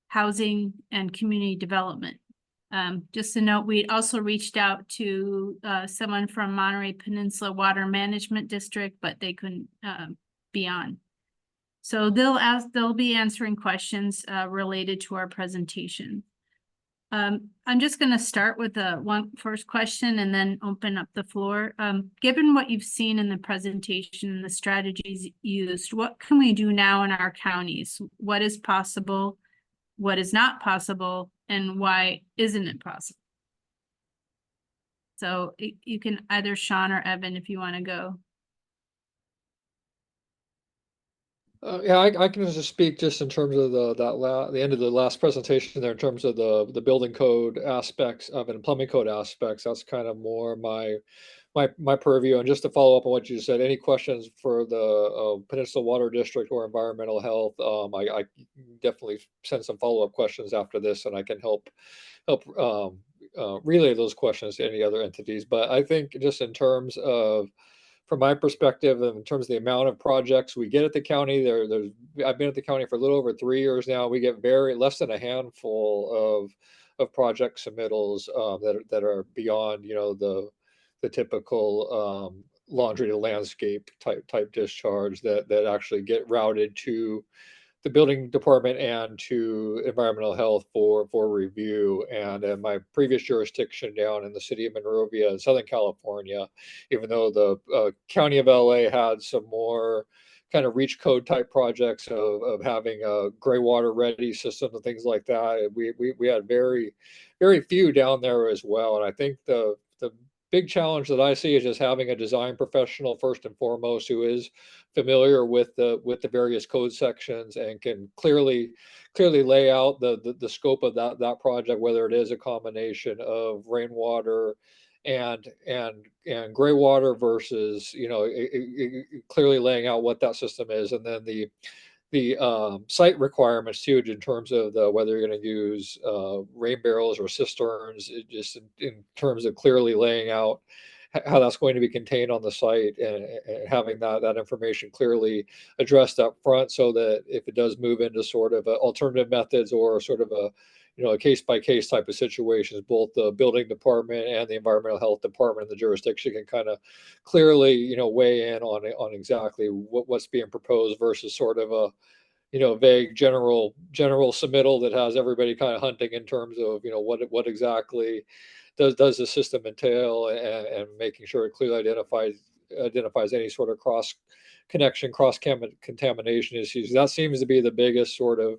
Housing and Community Development. Just a note, we also reached out to someone from Monterey Peninsula Water Management District, but they couldn't be on. So they'll be answering questions related to our presentation. I'm just going to start with the first question and then open up the floor. Given what you've seen in the presentation and the strategies used, what can we do now in our counties? What is possible? What is not possible? And why isn't it possible? So you can either Sean or Evan if you want to go.
Yeah, I can just speak just in terms of the end of the last presentation there in terms of the building code aspects of it and plumbing code aspects. That's kind of more my purview. And just to follow up on what you said, any questions for the Peninsula Water District or environmental health, I definitely send some follow-up questions after this, and I can help relay those questions to any other entities. But I think just in terms of, from my perspective, in terms of the amount of projects we get at the county, I've been at the county for a little over 3 years now. We get less than a handful of project submittals that are beyond, the typical laundry to landscape type discharge that actually get routed to the building department and to environmental health for review. And in my previous jurisdiction down in the city of Monrovia in Southern California, even though the county of LA had some more kind of reach code type projects of having a gray water ready system and things like that, we had very, very few down there as well. And I think the big challenge that I see is just having a design professional first and foremost who is familiar with the various code sections and can clearly lay out the scope of that project, whether it is a combination of rainwater and gray water versus clearly laying out what that system is, and then the site requirements too, in terms of whether you're going to use rain barrels or cisterns, just in terms of clearly laying out how that's going to be contained on the site, and having that information clearly addressed up front, so that if it does move into sort of alternative methods or sort of a case by case type of situations, both the building department and the environmental health department and the jurisdiction can kind of clearly weigh in on exactly what's being proposed versus sort of a vague general submittal that has everybody kind of hunting in terms of what exactly does the system entail, and making sure it clearly identifies any sort of cross contamination issues. That seems to be the biggest sort of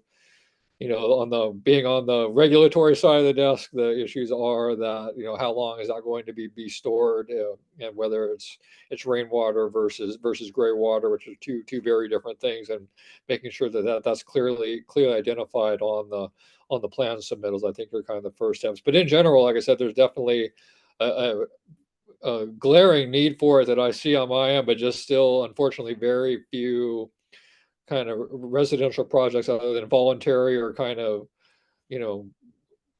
on the regulatory side of the desk. The issues are that how long is that going to be stored, and whether it's rainwater versus gray water, which are two very different things, and making sure that's clearly identified on the plan submittals, I think, are kind of the first steps. But in general, like I said, there's definitely a glaring need for it that I see on my end, but just still, unfortunately, very few kind of residential projects other than voluntary or kind of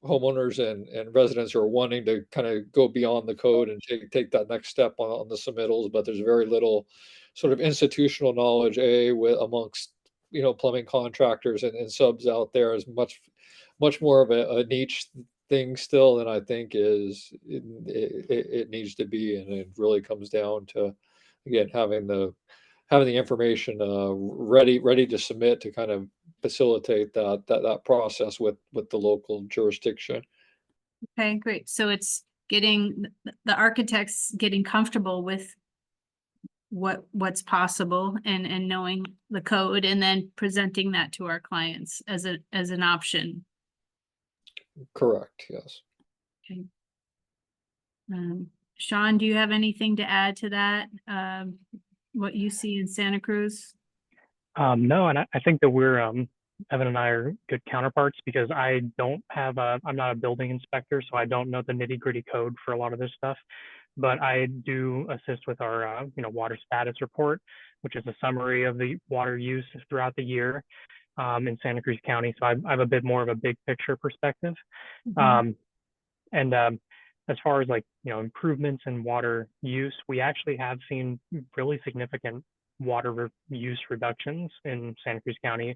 homeowners and residents who are wanting to kind of go beyond the code and take that next step on the submittals. But there's very little sort of institutional knowledge amongst plumbing contractors and subs out there. Is much more of a niche thing still than I think it needs to be. And it really comes down to, again, having the information ready to submit to kind of facilitate that process with the local jurisdiction.
Okay, great. So it's getting the architects getting comfortable with what's possible and knowing the code, and then presenting that to our clients as an option.
Correct. Yes.
Okay. Sean, do you have anything to add to that? What you see in Santa Cruz?
No, and I think that we're Evan and I are good counterparts because I don't have I'm not a building inspector, so I don't know the nitty gritty code for a lot of this stuff. But I do assist with our water status report, which is a summary of the water use throughout the year in Santa Cruz County. So I have a bit more of a big picture perspective. And as far as improvements in water use, we actually have seen really significant water use reductions in Santa Cruz County.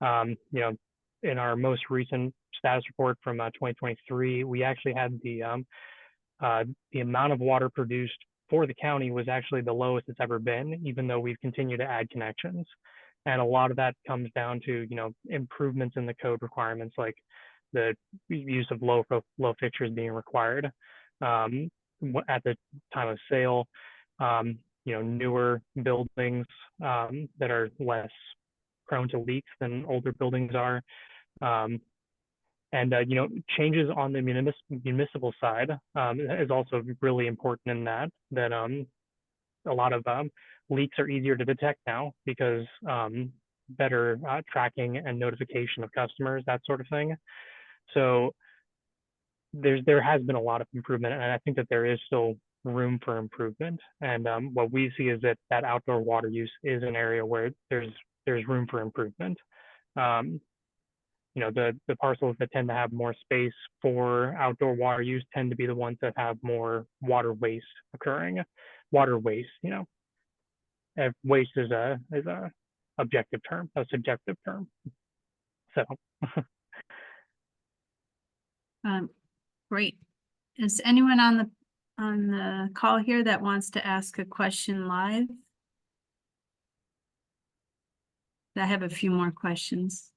In our most recent status report from 2023, we actually had the amount of water produced for the county was actually the lowest it's ever been, even though we've continued to add connections. And a lot of that comes down to improvements in the code requirements, like the use of low fixtures being required at the time of sale. Newer buildings that are less prone to leaks than older buildings are. Changes on the municipal side is also really important in that a lot of leaks are easier to detect now because better tracking and notification of customers, that sort of thing. So there has been a lot of improvement, and I think that there is still room for improvement. And what we see is that outdoor water use is an area where there's room for improvement. The parcels that tend to have more space for outdoor water use tend to be the ones that have more water waste occurring. Water waste, waste is a objective term, a subjective term. So.
Great. Is anyone on the call here that wants to ask a question live? I have a few more questions.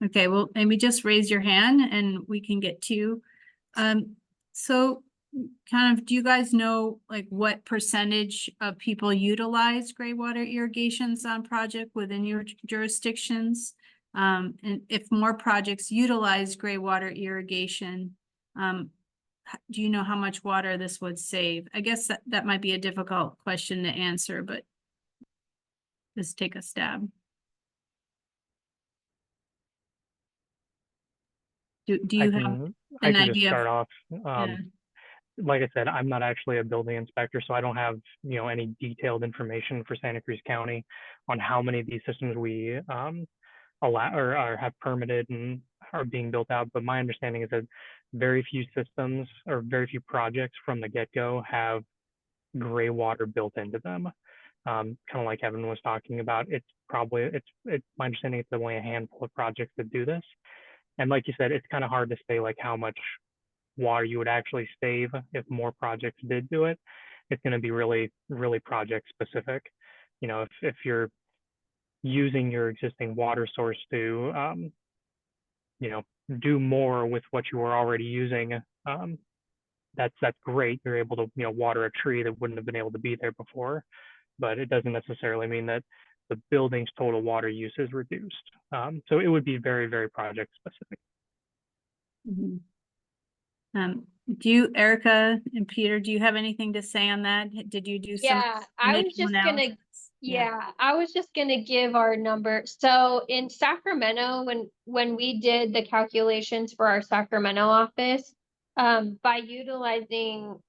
Okay, well, maybe just raise your hand and we can get to you. So kind of, do you guys know what percentage of people utilize gray water irrigations on project within your jurisdictions? And if more projects utilize gray water irrigation, do you know how much water this would save? I guess that might be a difficult question to answer, but just take a stab. Do you have an idea?
Just start off.
Yeah.
Like I said, I'm not actually a building inspector, so I don't have any detailed information for Santa Cruz County on how many of these systems we allow or have permitted and are being built out. But my understanding is that very few systems or very few projects from the get-go have gray water built into them. Kind of like Evan was talking about, it's my understanding it's only a handful of projects that do this. And like you said, it's kind of hard to say how much water you would actually save if more projects did do it. It's going to be really, really project specific. If you're using your existing water source to, do more with what you were already using, that's great. You're able to, water a tree that wouldn't have been able to be there before, but it doesn't necessarily mean that the building's total water use is reduced. So it would be very, very project specific.
Mm-hmm. Do you, Erica and Peter, do you have anything to say on that? Did you do some?
I was just gonna give our number. So in Sacramento, when we did the calculations for our Sacramento office, by utilizing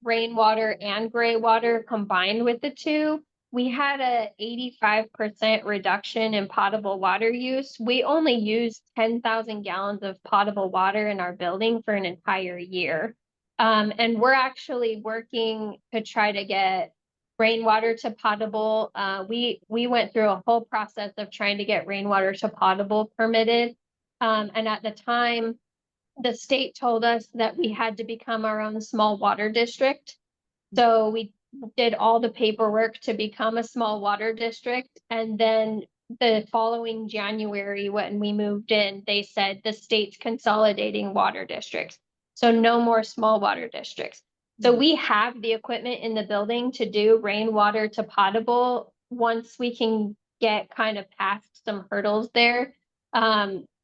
rainwater and gray water combined with the two, we had a 85% reduction in potable water use. We only used 10,000 gallons of potable water in our building for an entire year. And we're actually working to try to get rainwater to potable. We went through a whole process of trying to get rainwater to potable permitted. And at the time, the state told us that we had to become our own small water district. So we did all the paperwork to become a small water district. And then the following January, when we moved in, they said the state's consolidating water districts. So no more small water districts. So we have the equipment in the building to do rainwater to potable once we can get kind of past some hurdles there,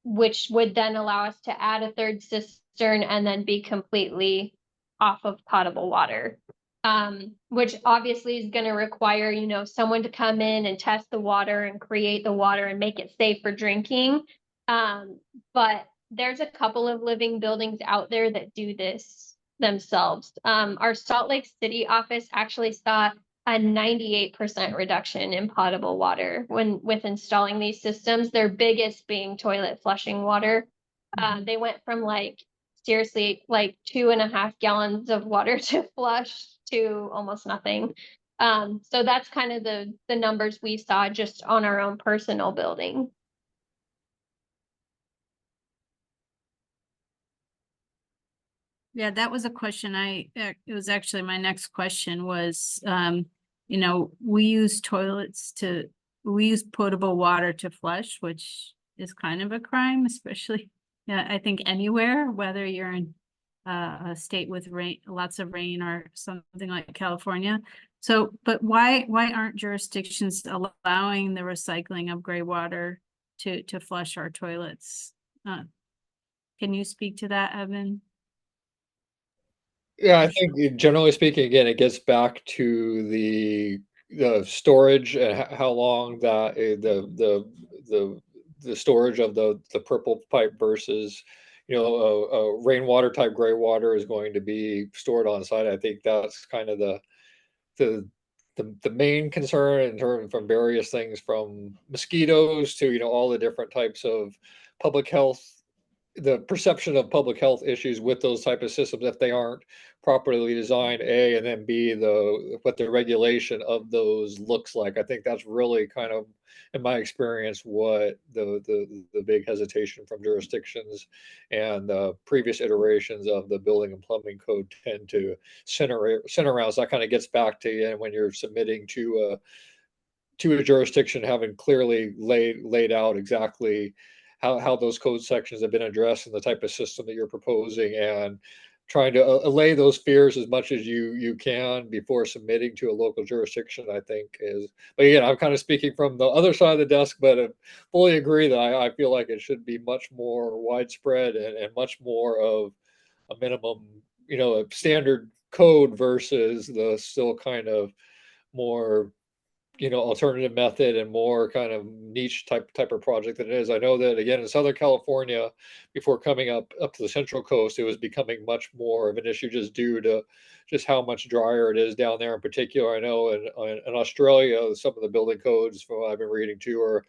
which would then allow us to add a third system cistern and then be completely off of potable water. Which obviously is going to require, you know, someone to come in and test the water and create the water and make it safe for drinking. But there's a couple of living buildings out there that do this themselves. Our Salt Lake City office actually saw a 98% reduction in potable water with installing these systems, their biggest being toilet flushing water. They went from like seriously like 2.5 gallons of water to flush to almost nothing. So that's kind of the numbers we saw just on our own personal building.
Yeah, that was a question it was actually my next question was, you know, we use potable water to flush, which is kind of a crime, especially, yeah, I think anywhere, whether you're in a state with rain, lots of rain or something like California. So, but why aren't jurisdictions allowing the recycling of gray water to flush our toilets? Can you speak to that, Evan?
Yeah, I think generally speaking, again, it gets back to the storage and how long that the storage of the purple pipe versus, you know, rainwater type gray water is going to be stored on site. I think that's kind of the the main concern in terms from various things from mosquitoes to, you know, all the different types of public health, the perception of public health issues with those type of systems if they aren't properly designed, A, and then B, what the regulation of those looks like. I think that's really kind of, in my experience, what the big hesitation from jurisdictions and previous iterations of the building and plumbing code tend to center around. So that kind of gets back to, you know, when you're submitting to a jurisdiction, having clearly laid out exactly how those code sections have been addressed and the type of system that you're proposing, and trying to allay those fears as much as you can before submitting to a local jurisdiction, I think is. But again, I'm kind of speaking from the other side of the desk, but I fully agree that I feel like it should be much more widespread and much more of a minimum, you know, a standard code versus the still kind of more, you know, alternative method and more kind of niche type of project than it is. I know that again in Southern California, before coming up to the Central Coast, it was becoming much more of an issue just due to just how much drier it is down there. In particular, I know in Australia, some of the building codes from what I've been reading too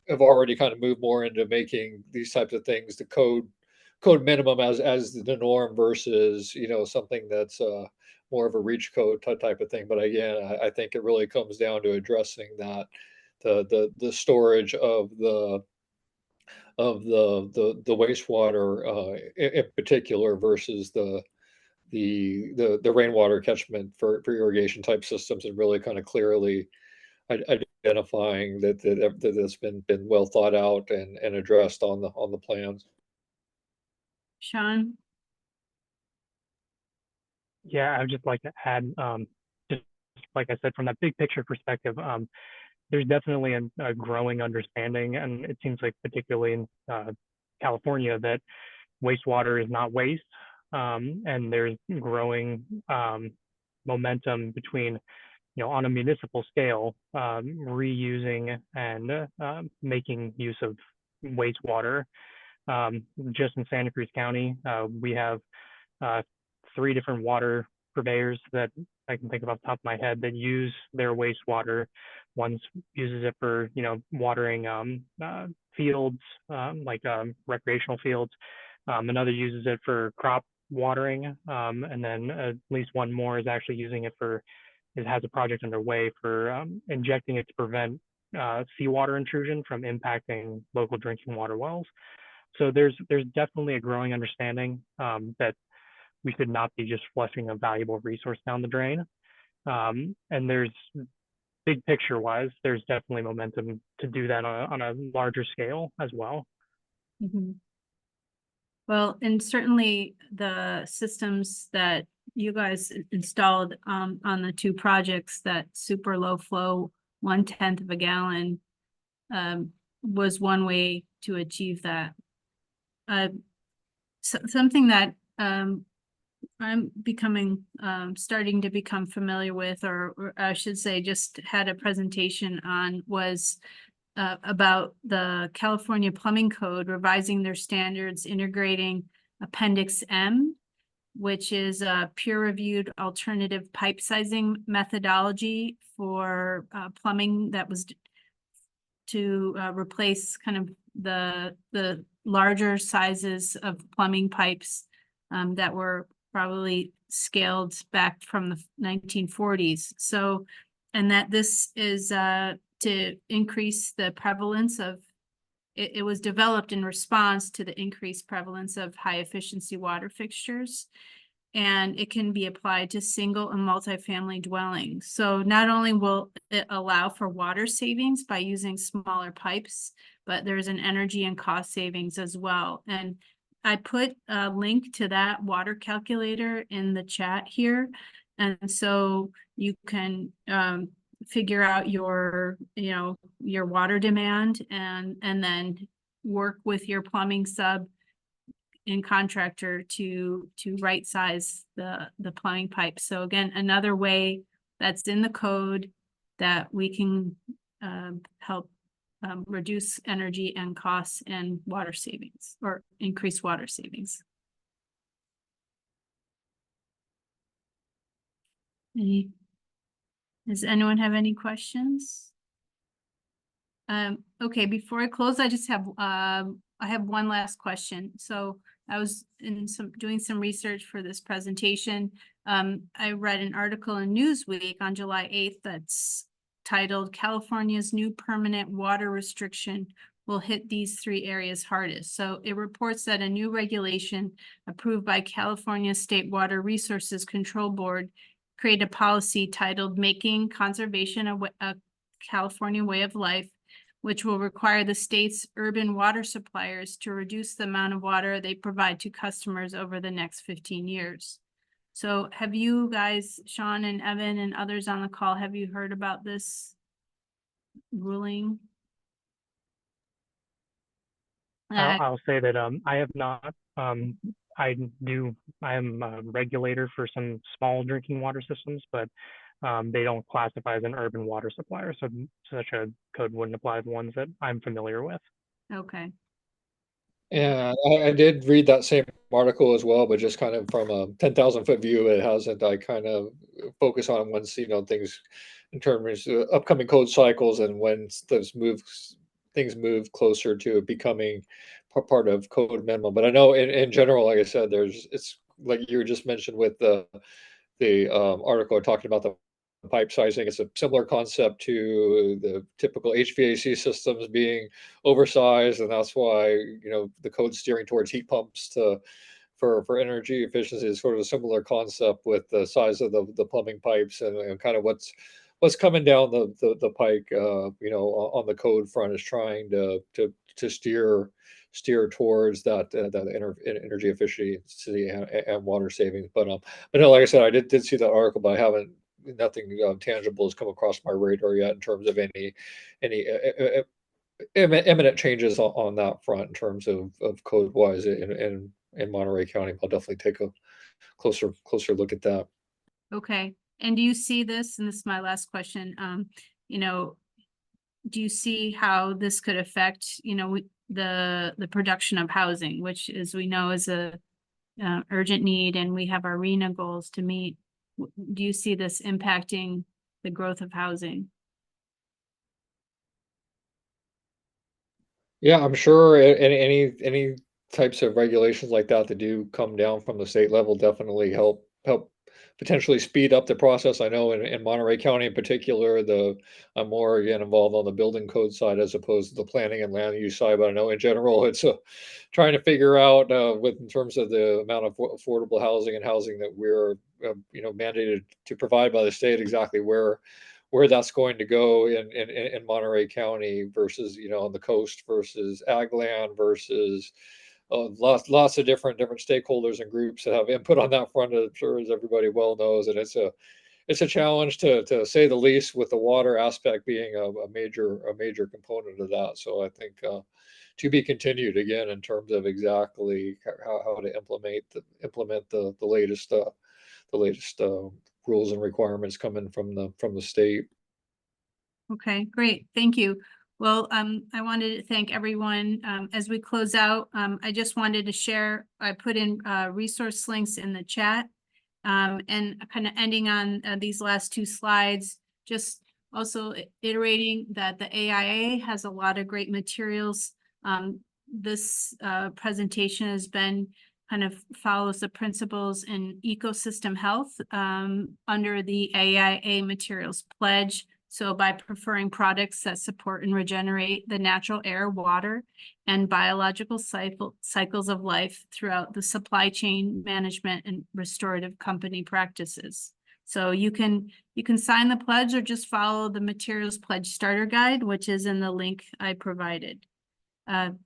have already kind of moved more into making these types of things the code minimum as the norm versus, you know, something that's more of a reach code type of thing. But again, I think it really comes down to addressing that the storage of the wastewater in particular versus the rainwater catchment for irrigation type systems, and really kind of clearly identifying that that's been well thought out and addressed on the plans.
Sean?
Yeah, I would just like to add, just like I said, from that big picture perspective, there's definitely a growing understanding, and it seems like particularly in California that wastewater is not waste, and there's growing momentum between, you know, on a municipal scale, reusing and making use of wastewater. Just in Santa Cruz County, we have 3 different water purveyors that I can think of off the top of my head that use their wastewater. One uses it for, you know, watering fields, like recreational fields. Another uses it for crop watering, and then at least one more is actually using it it has a project underway for injecting it to prevent seawater intrusion from impacting local drinking water wells. So there's definitely a growing understanding that we should not be just flushing a valuable resource down the drain. And there's big picture wise, there's definitely momentum to do that on a larger scale as well.
Mm-hmm. Well, and certainly the systems that you guys installed on the 2 projects, that super low flow 1/10 of a gallon, was one way to achieve that. something that I'm starting to become familiar with, or I should say just had a presentation on, was about the California Plumbing Code revising their standards, integrating Appendix M, which is a peer-reviewed alternative pipe sizing methodology for plumbing that was to replace kind of the larger sizes of plumbing pipes that were probably scaled back from the 1940s. So, and that this is to increase the prevalence of, it was developed in response to the increased prevalence of high efficiency water fixtures. And it can be applied to single and multifamily dwellings. So not only will it allow for water savings by using smaller pipes, but there's an energy and cost savings as well. And I put a link to that water calculator in the chat here. And so you can figure out your, your water demand and then work with your plumbing sub and contractor to right size the plumbing pipe. So again, another way that's in the code that we can help reduce energy and costs and water savings, or increase water savings. Does anyone have any questions? Okay, before I close, I just have I have one last question. So I was doing some research for this presentation. I read an article in Newsweek on July 8th that's titled "California's New Permanent Water Restriction Will Hit These Three Areas Hardest." So it reports that a new regulation approved by California State Water Resources Control Board created a policy titled "Making Conservation a California Way of Life," which will require the state's urban water suppliers to reduce the amount of water they provide to customers over the next 15 years. So have you guys, Sean and Evan and others on the call, have you heard about this ruling?
I'll say that I have not. I am a regulator for some small drinking water systems, but they don't classify as an urban water supplier, so such a code wouldn't apply to the ones that I'm familiar with.
Okay.
Yeah, I did read that same article as well, but just kind of from a 10,000-foot view, it hasn't. I kind of focus on once, things in terms of upcoming code cycles and when things move closer to becoming part of code minimum. But I know in general, like I said, it's like you just mentioned with the article talking about the pipe sizing. It's a similar concept to the typical HVAC systems being oversized, and that's why the code's steering towards heat pumps for energy efficiency is sort of a similar concept with the size of the plumbing pipes and kind of what's coming down the pike. On the code front is trying to steer towards that energy efficiency and water savings. But no, like I said, I did see that article, but nothing tangible has come across my radar yet in terms of any imminent changes on that front in terms of code wise in Monterey County. I'll definitely take a closer look at that.
Okay. And do you see this, and this is my last question, do you see how this could affect, the production of housing, which, as we know, is a urgent need, and we have our RENA goals to meet? Do you see this impacting the growth of housing?
Yeah, I'm sure any types of regulations like that do come down from the state level definitely help potentially speed up the process. I know in Monterey County in particular, I'm more again involved on the building code side as opposed to the planning and land use side. But I know in general, it's trying to figure out in terms of the amount of affordable housing and housing that we're mandated to provide by the state, exactly where that's going to go in Monterey County versus on the coast versus ag land versus lots of different stakeholders and groups that have input on that front. I'm sure, as everybody well knows, and it's a challenge to say the least, with the water aspect being a major component of that. So I think to be continued again in terms of exactly how to implement the latest rules and requirements coming from the state.
Okay, great. Thank you. Well, I wanted to thank everyone. As we close out, I just wanted to share, I put in resource links in the chat. And kind of ending on these last two slides, just also iterating that the AIA has a lot of great materials. This presentation has been kind of follows the principles in ecosystem health under the AIA materials pledge. So by preferring products that support and regenerate the natural air, water, and biological cycles of life throughout the supply chain management and restorative company practices. So you can sign the pledge or just follow the materials pledge starter guide, which is in the link I provided. And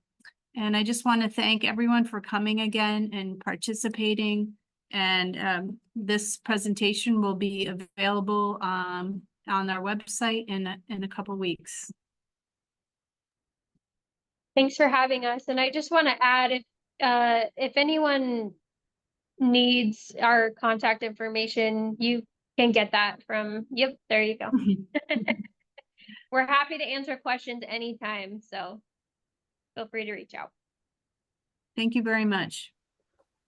I just want to thank everyone for coming again and participating. And this presentation will be available on our website in a couple weeks.
Thanks for having us. And I just want to add, if anyone needs our contact information, you can get that from, yep, there you go. We're happy to answer questions anytime, so feel free to reach out.
Thank you very much.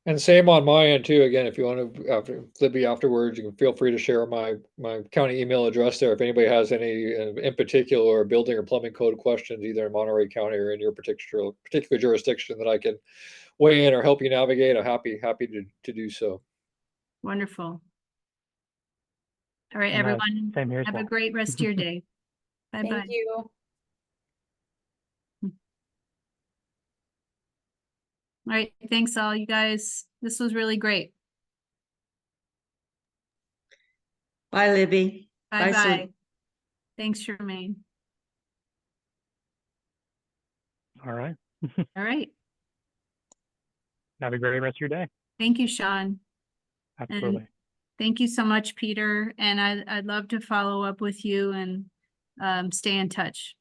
And same on my end too. Again, if you want to, Libby, afterwards, you can feel free to share my county email address there. If anybody has any, in particular, building or plumbing code questions, either in Monterey County or in your particular jurisdiction, that I can weigh in or help you navigate, I'm happy to do so.
Wonderful. All right,
And,
everyone,
same here as
have a
well.
great rest of your day. Bye-bye.
Thank you.
All right, thanks all you guys. This was really great.
Bye, Libby. Bye, Sue.
Bye-bye. Thanks, Charmaine.
All right.
All right.
Have a great rest of your day.
Thank you, Sean.
Absolutely.
Thank you so much, Peter. And I'd love to follow up with you and stay in touch.